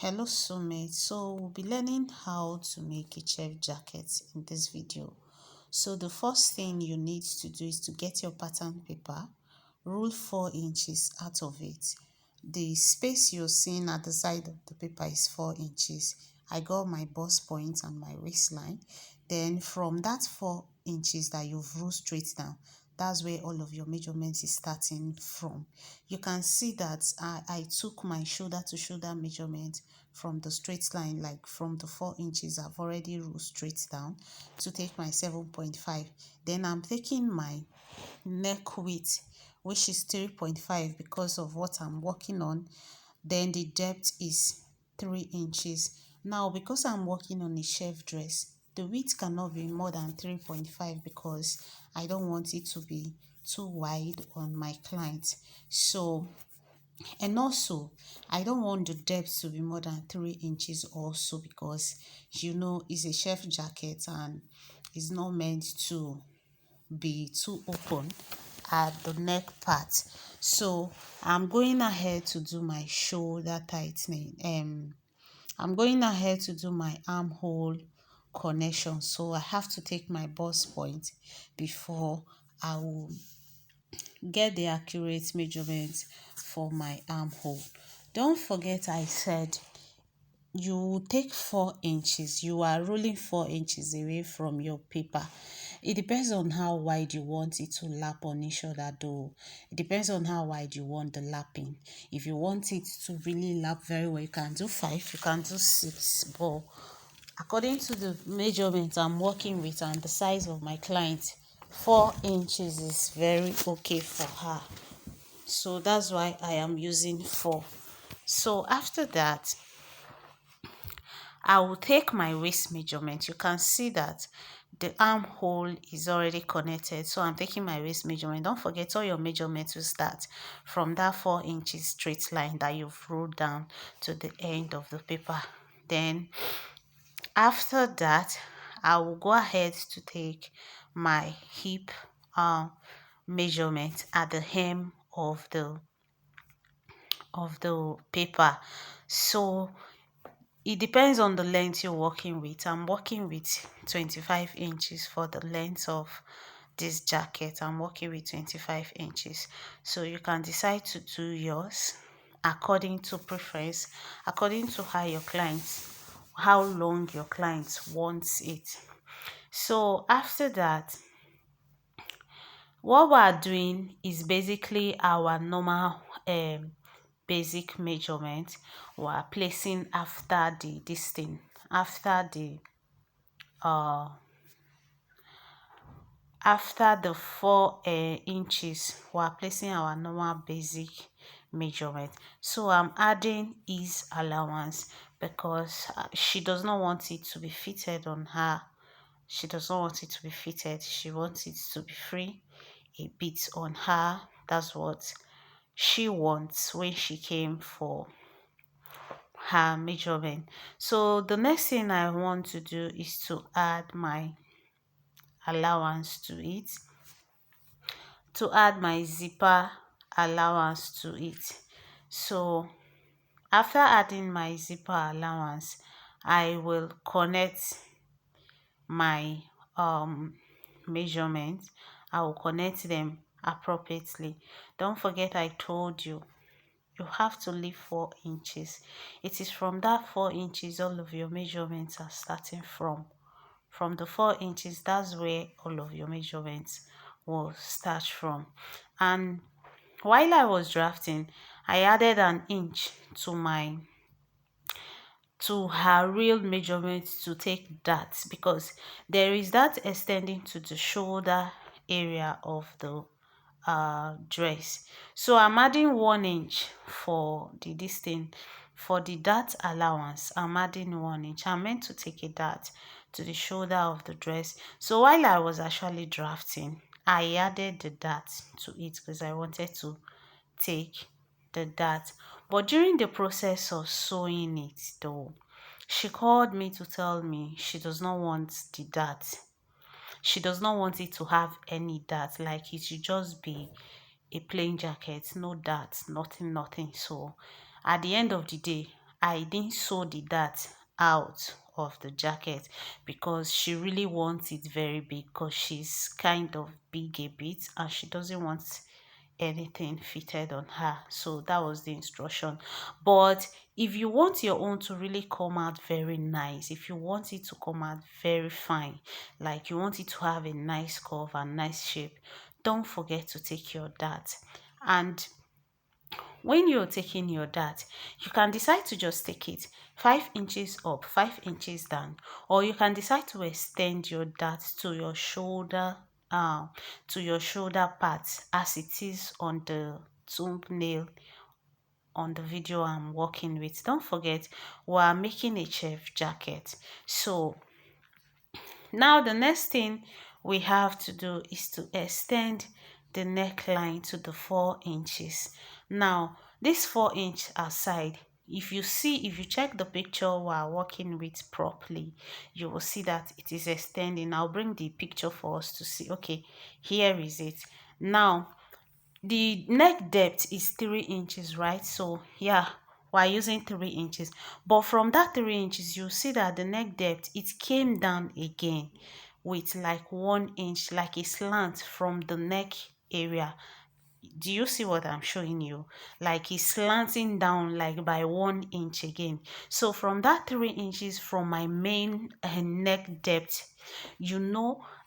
Hello soulmate, so we'll be learning how to make a chef jacket in this video. So the first thing you need to do is to get your pattern paper, rule 4 inches out of it. The space you're seeing at the side of the paper is 4 inches. I got my bust point and my waistline. Then from that 4 inches that you've ruled straight down, that's where all of your measurements is starting from. You can see that I took my shoulder to shoulder measurement from the straight line, like from the 4 inches I've already ruled straight down to take my 7.5. Then I'm taking my neck width, which is 3.5 because of what I'm working on. Then the depth is 3 inches. Now because I'm working on a chef dress, the width cannot be more than 3.5 because I don't want it to be too wide on my client. And also I don't want the depth to be more than 3 inches also, because it's a chef jacket and it's not meant to be too open at the neck part. So I'm going ahead to do my shoulder tightening. I'm going ahead to do my armhole connection. So I have to take my bust point before I will get the accurate measurement for my armhole. Don't forget I said you take 4 inches. You are rolling 4 inches away from your paper. It depends on how wide you want it to lap on each other though. It depends on how wide you want the lapping. If you want it to really lap very well, you can do 5, you can do 6, but according to the measurement I'm working with and the size of my client, 4 inches is very okay for her. So that's why I am using 4. So after that, I will take my waist measurement. You can see that the armhole is already connected. So I'm taking my waist measurement. Don't forget, all your measurements will start from that 4 inches straight line that you've ruled down to the end of the paper. Then after that, I will go ahead to take my hip measurement at the hem of the paper. So it depends on the length you're working with. I'm working with 25 inches for the length of this jacket. I'm working with 25 inches. So you can decide to do yours according to preference, according to how long your client wants it. So after that, what we are doing is basically our normal basic measurement. We are placing after after the 4 inches. We are placing our normal basic measurement. So I'm adding ease allowance because she does not want it to be fitted on her. She does not want it to be fitted. She wants it to be free a bit on her. That's what she wants when she came for her measurement. So the next thing I want to do is to add my allowance to it, to add my zipper allowance to it. So after adding my zipper allowance, I will connect my measurement. I will connect them appropriately. Don't forget I told you have to leave 4 inches. It is from that 4 inches all of your measurements are starting from. From the 4 inches, that's where all of your measurements will start from. And while I was drafting, I added an inch to her real measurement to take that, because there is that extending to the shoulder area of the dress. So I'm adding 1 inch for the distance. For the dart allowance, I'm adding 1 inch. I'm meant to take a dart to the shoulder of the dress. So while I was actually drafting, I added the dart to it because I wanted to take the dart. But during the process of sewing it though, she called me to tell me she does not want the dart. She does not want it to have any dart, like it should just be a plain jacket, no darts, nothing. So at the end of the day, I didn't sew the dart out of the jacket because she really wants it very big, because she's kind of big a bit and she doesn't want anything fitted on her. So that was the instruction. But if you want your own to really come out very nice, if you want it to come out very fine, like you want it to have a nice curve and nice shape, don't forget to take your dart. And when you're taking your dart, you can decide to just take it 5 inches up, 5 inches down, or you can decide to extend your dart um to your shoulder part, as it is on the thumbnail on the video I'm working with. Don't forget, we're making a chef jacket. So now the next thing we have to do is to extend the neckline to the 4 inches. Now this 4 inch aside, if you check the picture while working with properly, you will see that it is extending. I'll bring the picture for us to see. Okay, here is it. Now the neck depth is 3 inches, right? So yeah, we're using 3 inches, but from that 3 inches you see that the neck depth, it came down again with like 1 inch, like a slant from the neck area. Do you see what I'm showing you? Like it's slanting down like by 1 inch again. So from that 3 inches from my main neck depth,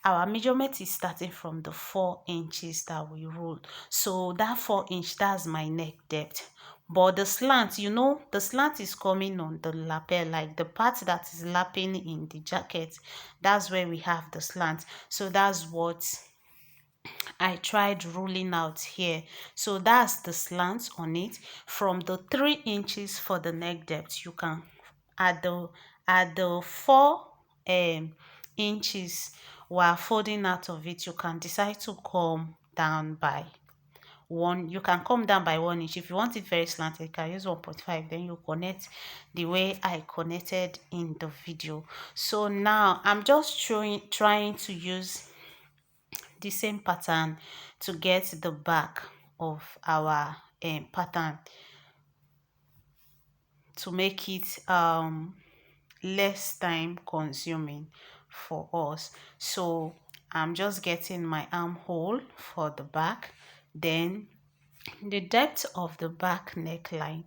our measurement is starting from the 4 inches that we ruled. So that 4 inch, that's my neck depth. But the slant, the slant is coming on the lapel, like the part that is lapping in the jacket. That's where we have the slant. So that's what I tried ruling out here. So that's the slant on it. From the 3 inches for the neck depth, you can at the 4 inches while folding out of it, you can decide to come down by one. You can come down by 1 inch. If you want it very slanted, you can use 1.5. Then you connect the way I connected in the video. So now I'm just trying to use the same pattern to get the back of our pattern, to make it less time consuming for us. So I'm just getting my armhole for the back. Then the depth of the back neckline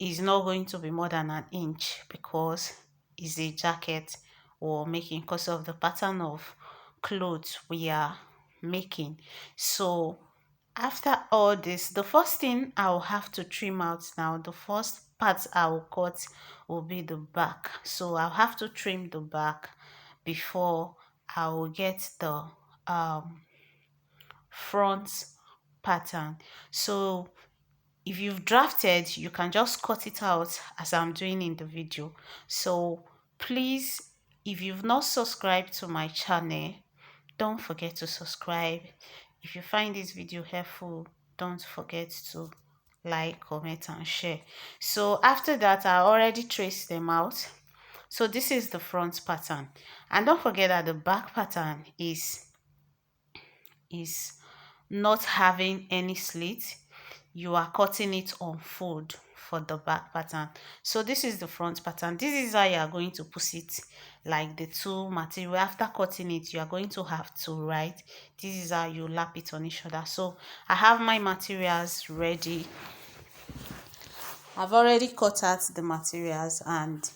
is not going to be more than an inch, because it's a jacket or making, because of the pattern of clothes we are making. So after all this, the first thing I'll have to trim out now, the first part I'll cut will be the back. So I'll have to trim the back before I will get the front pattern. So if you've drafted, you can just cut it out as I'm doing in the video. So please, if you've not subscribed to my channel, don't forget to subscribe. If you find this video helpful, don't forget to like, comment and share. So after that, I already traced them out. So this is the front pattern, and don't forget that the back pattern is not having any slit. You are cutting it on fold for the back pattern. So this is the front pattern. This is how you are going to put it, like the two material. After cutting it, you are going to have to write. This is how you lap it on each other. So I have my materials ready. I've already cut out the materials, and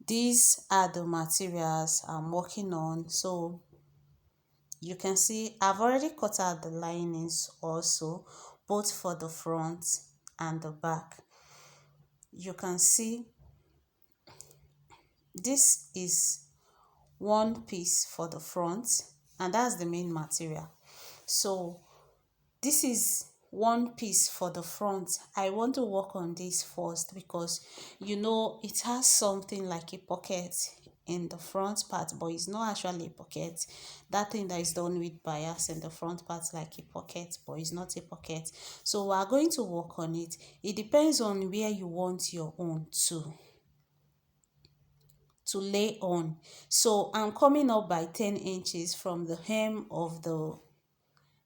these are the materials I'm working on. So you can see I've already cut out the linings also, both for the front and the back. You can see this is one piece for the front, and that's the main material. So this is one piece for the front. I want to work on this first because it has something like a pocket in the front part, but it's not actually a pocket. That thing that is done with bias in the front part like a pocket, but it's not a pocket. So we are going to work on it. It depends on where you want your own to lay on. So I'm coming up by 10 inches from the hem of the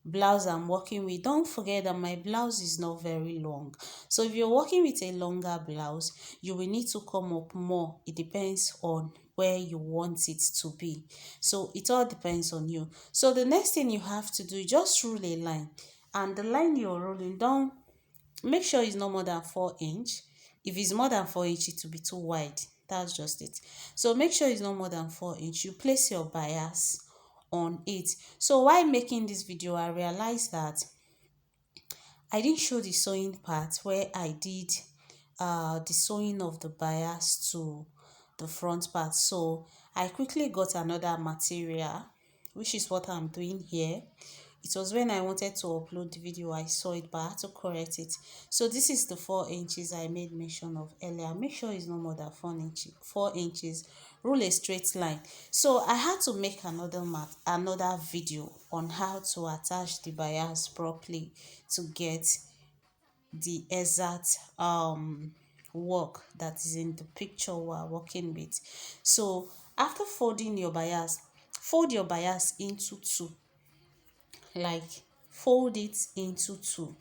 blouse I'm working with, don't forget that my blouse is not very long. So if you're working with a longer blouse, you will need to come up more. It depends on where you want it to be. So it all depends on you. So the next thing you have to do, just rule a line. And the line you're ruling, don't make sure it's no more than 4 inch. If it's more than 4 inch, it will be too wide. That's just it. So make sure it's no more than 4 inch. You place your bias on it. So while making this video, I realized that I didn't show the sewing part where I did the sewing of the bias to the front part. So I quickly got another material, which is what I'm doing here. It was when I wanted to upload the video I saw it, but I had to correct it. So this is the 4 inches I made mention of earlier. Make sure it's no more than 4 inches. Rule a straight line. So I had to make another video on how to attach the bias properly to get the exact work that is in the picture we're working with. So after folding your bias, fold your bias into two, like fold it into two.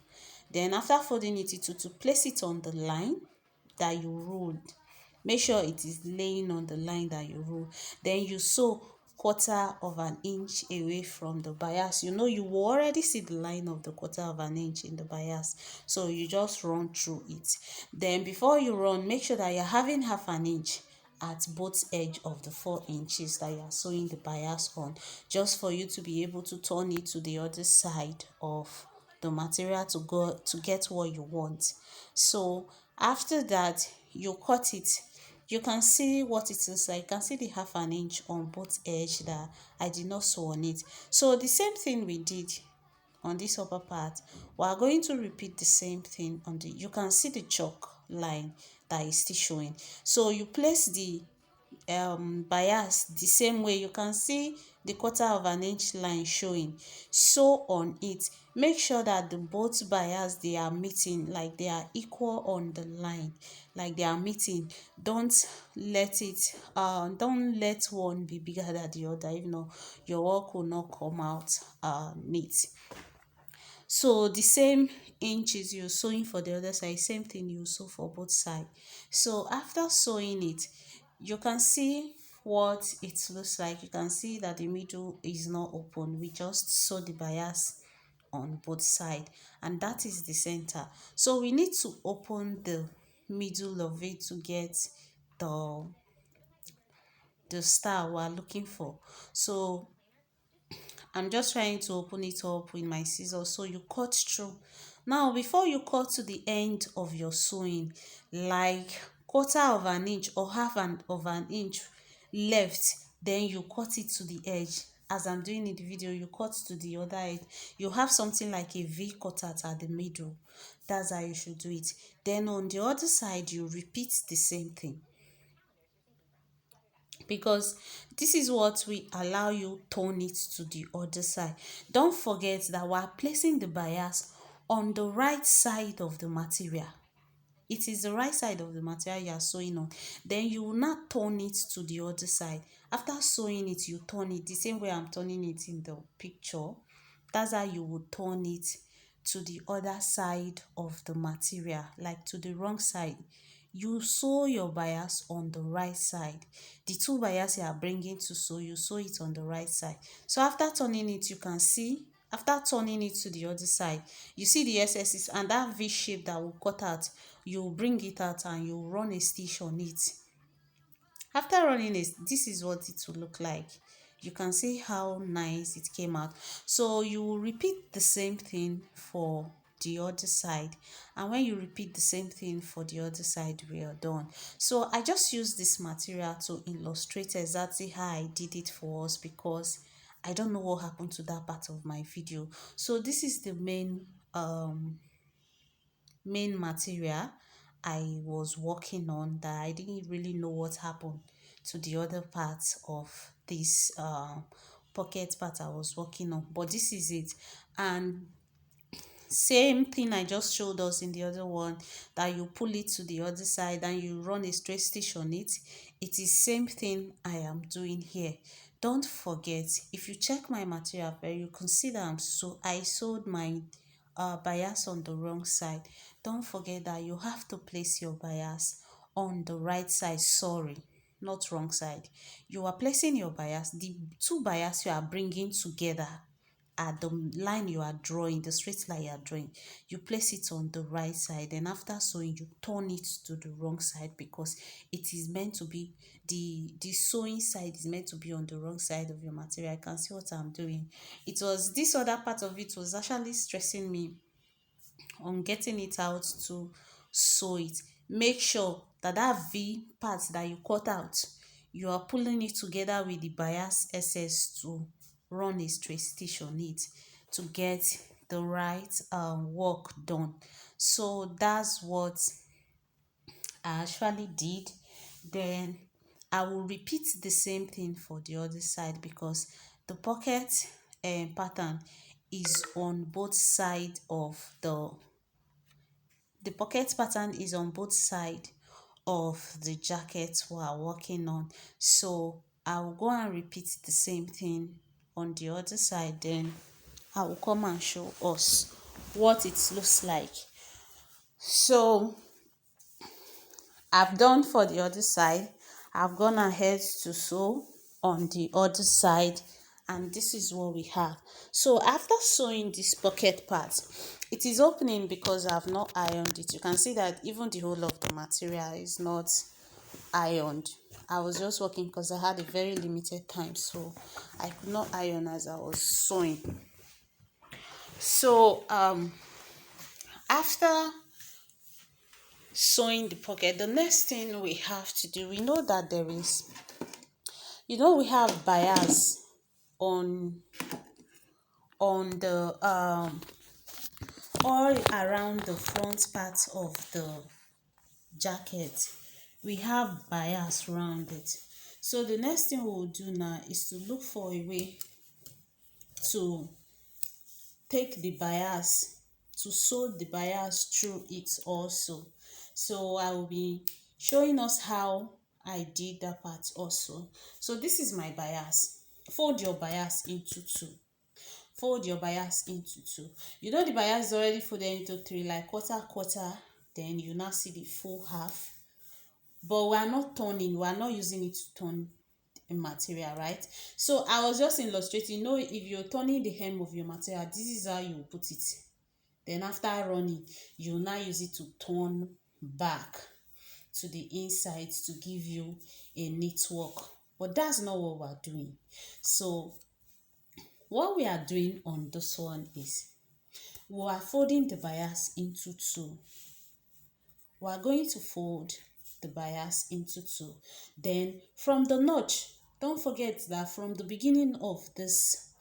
Then after folding it into two, place it on the line that you ruled. Make sure it is laying on the line that you ruled. Then you sew 1/4 inch away from the bias. You know, you will already see the line of the 1/4 inch in the bias, so you just run through it. Then before you run, make sure that you're having 1/2 inch at both edge of the 4 inches that you are sewing the bias on, just for you to be able to turn it to the other side of the material to go to get what you want. So after that, you cut it. You can see what it is like. You can see the 1/2 inch on both edge that I did not sew on it. So the same thing we did on this upper part, we are going to repeat the same thing on the, you can see the chalk line that is still showing. So you place the bias the same way. You can see the 1/4 inch line showing. Sew on it. Make sure that the both bias, they are meeting, like they are equal on the line, like they are meeting. Don't let it don't let one be bigger than the other. If not, your work will not come out neat. So the same inches you're sewing for the other side, same thing you sew for both sides. So after sewing it, you can see what it looks like. You can see that the middle is not open. We just sew the bias on both sides, and that is the center. So we need to open the middle of it to get the star we're looking for. So I'm just trying to open it up with my scissors. So you cut through. Now before you cut to the end of your sewing, like 1/4 inch or of an inch left, then you cut it to the edge. As I'm doing in the video, you cut to the other edge. You have something like a V cutout at the middle. That's how you should do it. Then on the other side, you repeat the same thing, because this is what will allow you turn it to the other side. Don't forget that we're placing the bias on the right side of the material. It is the right side of the material you are sewing on. Then you will not turn it to the other side. After sewing it, you turn it the same way I'm turning it in the picture. That's how you would turn it to the other side of the material, like to the wrong side. You sew your bias on the right side. The two bias you are bringing to sew, you sew it on the right side. So after turning it, you can see, after turning it to the other side, you see the excesses, and that V shape that will cut out, you bring it out and you run a stitch on it. After running it, this is what it will look like. You can see how nice it came out. So you will repeat the same thing for the other side, and when you repeat the same thing for the other side, we are done. So I just used this material to illustrate exactly how I did it for us, because I don't know what happened to that part of my video. So this is the main material I was working on, that I didn't really know what happened to the other parts of this pocket part I was working on, but this is it. And same thing I just showed us in the other one, that you pull it to the other side and you run a straight stitch on it. It is same thing I am doing here. Don't forget, if you check my material very, you can see that I sewed my bias on the wrong side. Don't forget that you have to place your bias on the right side. Sorry, not wrong side. You are placing your bias, the two bias you are bringing together at the line you are drawing, the straight line you are drawing, you place it on the right side. Then after sewing, you turn it to the wrong side because it is meant to be, the sewing side is meant to be on the wrong side of your material. I can see what I'm doing. It was this other part of it was actually stressing me on getting it out to sew it. Make sure that that V part that you cut out, you are pulling it together with the bias SS to run a straight stitch on it to get the right work done. So that's what I actually did. Then I will repeat the same thing for the other side because the pocket pattern is on both sides of the pocket pattern is on both sides of the jacket we are working on. So I will go and repeat the same thing on the other side. Then I will come and show us what it looks like. So I've done for the other side. I've gone ahead to sew on the other side, and this is what we have. So after sewing this pocket part, it is opening because I've not ironed it. You can see that even the whole of the material is not ironed. I was just working because I had a very limited time, so I could not iron as I was sewing. So after sewing the pocket, the next thing we have to do, we know that there is, we have bias on the all around the front part of the jacket. We have bias around it. So the next thing we'll do now is to look for a way to take the bias, to sew the bias through it also. So I will be showing us how I did that part also. So this is my bias. Fold your bias into two. Fold your bias into two. The bias is already folded into three, like quarter, then you now see the full half. But we are not turning, we are not using it to turn material, right? So I was just illustrating. If you're turning the hem of your material, this is how you put it. Then after running, you now use it to turn back to the inside to give you a neat work. But that's not what we're doing. So what we are doing on this one is we are folding the bias into two. We are going to fold the bias into two. Then from the notch, don't forget that from the beginning of this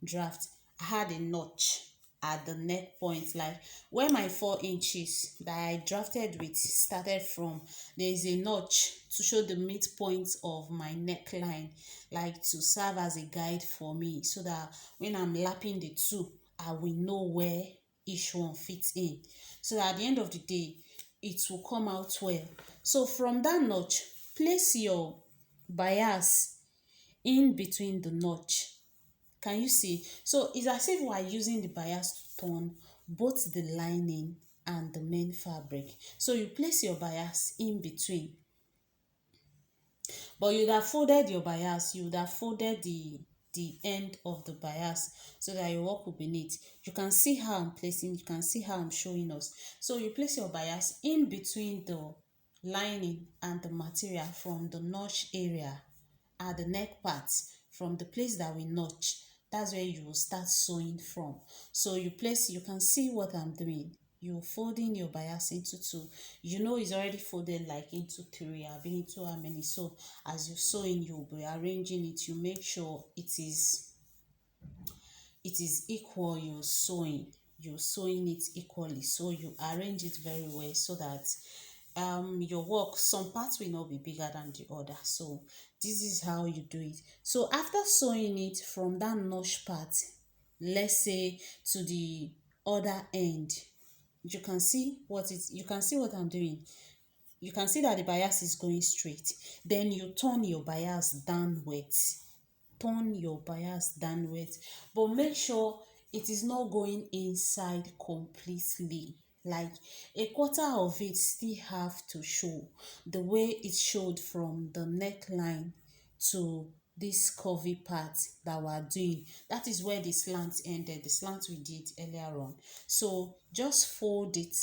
draft, I had a notch at the neck point, like where my 4 inches that I drafted with started from. There is a notch to show the midpoint of my neckline, like to serve as a guide for me, so that when I'm lapping the two, I will know where each one fits in, so that at the end of the day it will come out well. So from that notch, place your bias in between the notch. Can you see? So it's as if we are using the bias to turn both the lining and the main fabric. So you place your bias in between, but you would have folded your bias, you would have folded the end of the bias so that your work will be neat. You can see how I'm placing, you can see how I'm showing us. So you place your bias in between the lining and the material from the notch area at the neck part, from the place that we notch. That's where you will start sewing from. So you can see what I'm doing. You're folding your bias into two. It's already folded like into three. I've been into how many? So as you're sewing, you'll be arranging it. You make sure it is equal. You're sewing it equally. So you arrange it very well so that your work, some parts will not be bigger than the other. So this is how you do it. So after sewing it from that notch part, let's say to the other end, you can see what I'm doing. You can see that the bias is going straight. Then you turn your bias downwards. turn your bias downwards, but make sure it is not going inside completely. Like a quarter of it still have to show the way it showed from the neckline to this curvy part that we're doing. That is where the slant ended, the slant we did earlier on. So just fold it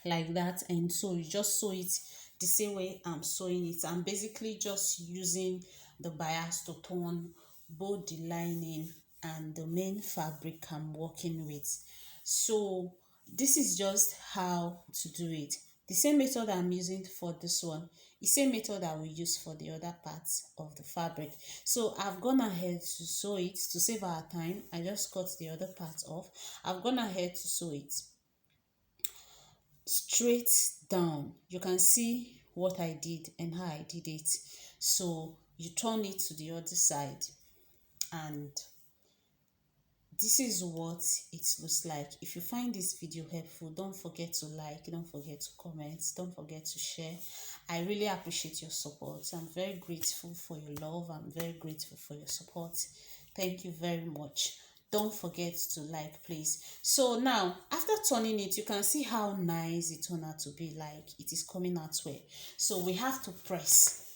like that, and so you just sew it the same way I'm sewing it. I'm basically just using the bias to turn both the lining and the main fabric I'm working with. So this is just how to do it. The same method I'm using for this one, the same method I will use for the other parts of the fabric. So I've gone ahead to sew it to save our time. I just cut the other part off. I've gone ahead to sew it straight down. You can see what I did and how I did it. So you turn it to the other side, and this is what it looks like. If you find this video helpful, don't forget to like, don't forget to comment, don't forget to share. I really appreciate your support. I'm very grateful for your love. I'm very grateful for your support. Thank you very much. Don't forget to like, please. So now, after turning it, you can see how nice it turned out to be. Like it is coming out well. So we have to press.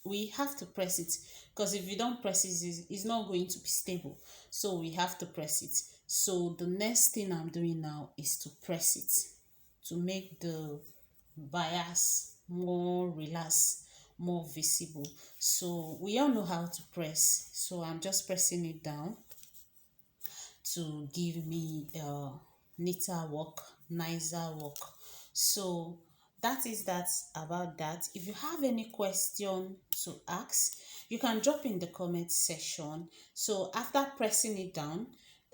We have to press it, because if you don't press it, it's not going to be stable. So we have to press it. So the next thing I'm doing now is to press it to make the bias more relaxed, more visible. So we all know how to press, so I'm just pressing it down to give me neater work, nicer work. So that is that about that. If you have any question to ask, you can drop in the comment section. So after pressing it down,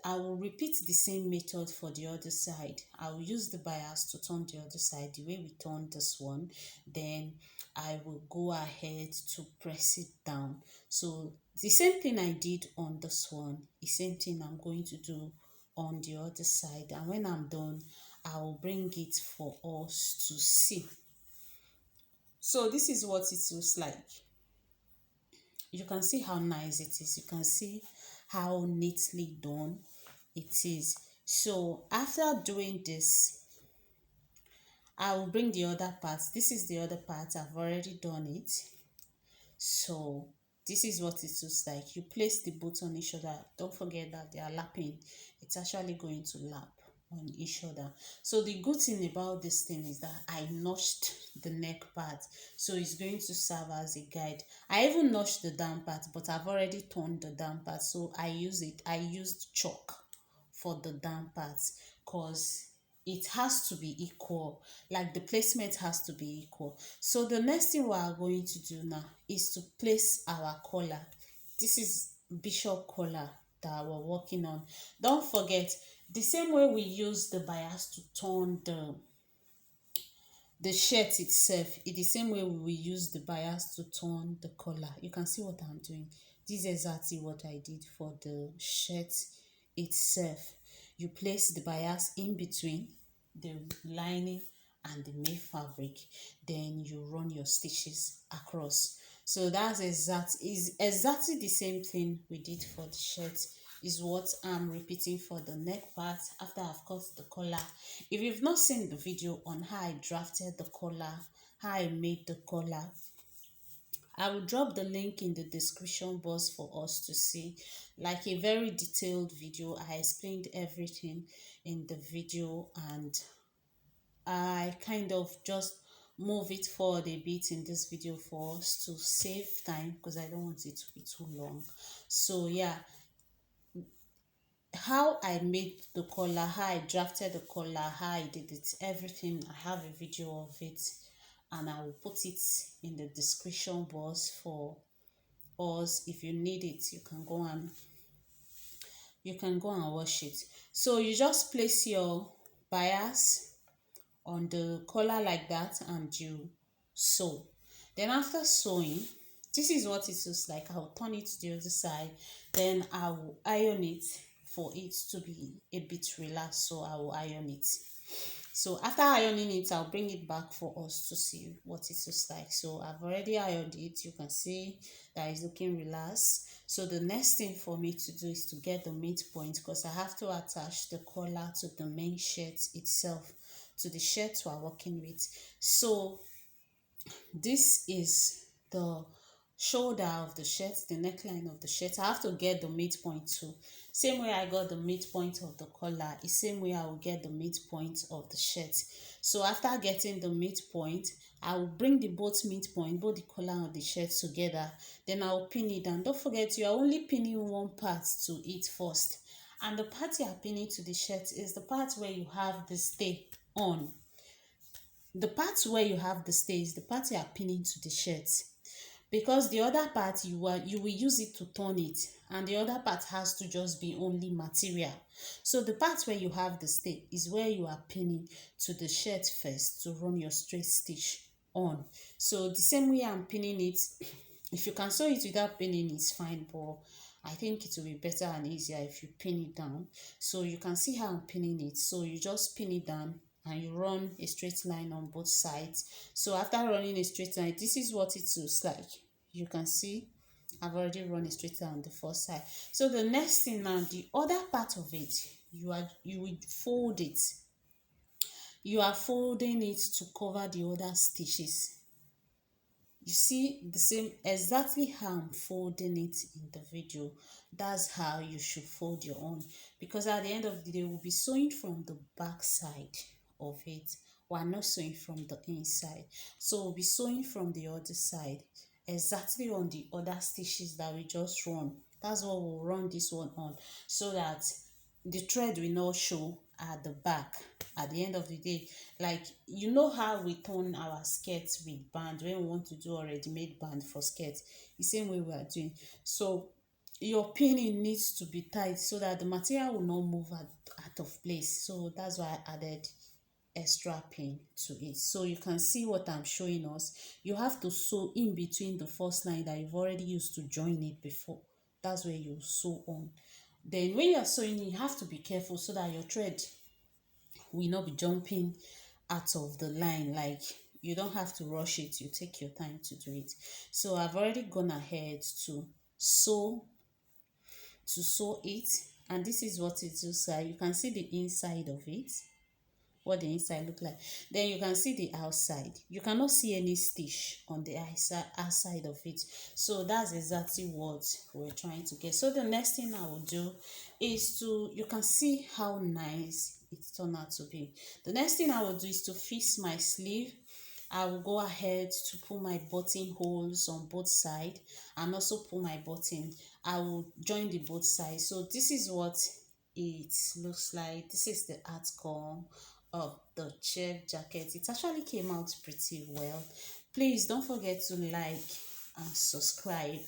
I will repeat the same method for the other side. I will use the bias to turn the other side the way we turned this one. Then I will go ahead to press it down. So the same thing I did on this one, the same thing I'm going to do on the other side. And when I'm done, I will bring it for us to see. So this is what it looks like. You can see how nice it is. You can see how neatly done it is. So after doing this, I will bring the other part. This is the other part. I've already done it. So this is what it looks like. You place the both on each other. Don't forget that they are lapping. It's actually going to lap on each other. So the good thing about this thing is that I notched the neck part, so it's going to serve as a guide. I even notched the down part, but I've already turned the down part, so I used chalk for the down parts, because it has to be equal. Like the placement has to be equal. So the next thing we are going to do now is to place our collar. This is bishop collar that we're working on. Don't forget, the same way we use the bias to turn the shirt itself, it's the same way we will use the bias to turn the collar. You can see what I'm doing. This is exactly what I did for the shirt itself. You place the bias in between the lining and the main fabric, then you run your stitches across. So that's exactly the same thing we did for the shirt, is what I'm repeating for the neck part after I've cut the collar. If you've not seen the video on how I drafted the collar, how I made the collar, I will drop the link in the description box for us to see. Like a very detailed video. I explained everything in the video, and I kind of just move it forward a bit in this video for us to save time, because I don't want it to be too long. So yeah, how I made the collar, how I drafted the collar, how I did it, everything, I have a video of it, and I will put it in the description box for us. If you need it, you can go and watch it. So you just place your bias on the collar like that, and you sew. Then after sewing, this is what it looks like. I'll turn it to the other side, then I will iron it for it to be a bit relaxed. So I will iron it. So after ironing it, I'll bring it back for us to see what it looks like. So I've already ironed it. You can see that it's looking relaxed. So the next thing for me to do is to get the midpoint, because I have to attach the collar to the main shirt itself, to the shirt we're working with. So this is the shoulder of the shirt, the neckline of the shirt. I have to get the midpoint too. Same way I got the midpoint of the collar, the same way I will get the midpoint of the shirt. So after getting the midpoint, I will bring the both midpoint, both the collar and the shirt together. Then I will pin it down. Don't forget, you are only pinning one part to it first. And the part you are pinning to the shirt is the part where you have the stay on. The part where you have the stay is the part you are pinning to the shirt, because the other part you will use it to turn it, and the other part has to just be only material. So the part where you have the stay is where you are pinning to the shirt first to run your straight stitch on. So the same way I'm pinning it, if you can sew it without pinning, it's fine, but I think it will be better and easier if you pin it down. So you can see how I'm pinning it. So you just pin it down and you run a straight line on both sides. So after running a straight line, this is what it looks like. You can see I've already run a straight line on the first side. So the next thing now, the other part of it, you will fold it. You are folding it to cover the other stitches. You see the same, exactly how I'm folding it in the video. That's how you should fold your own, because at the end of the day we'll be sewing from the back side of it. We're not sewing from the inside, so we'll be sewing from the other side, exactly on the other stitches that we just run. That's what we'll run this one on, so that the thread will not show at the back at the end of the day. Like, you know how we turn our skirts with band when we want to do a ready-made band for skirts, the same way we are doing. So your pinning needs to be tight so that the material will not move out of place. So that's why I added extra pin to it. So you can see what I'm showing us. You have to sew in between the first line that you've already used to join it before. That's where you sew on. Then when you are sewing, you have to be careful so that your thread will not be jumping out of the line. Like, you don't have to rush it, you take your time to do it. So I've already gone ahead to sew it, and this is what it looks like. You can see the inside of it, what the inside look like. Then you can see the outside. You cannot see any stitch on the outside of it. So that's exactly what we're trying to get. So the next thing I will do is to, you can see how nice it turned out to be. The next thing I will do is to fix my sleeve. I will go ahead to pull my buttonholes on both sides, and also pull my button. I will join the both sides. So this is what it looks like. This is the outcome of the chef jacket. It actually came out pretty well. Please don't forget to like and subscribe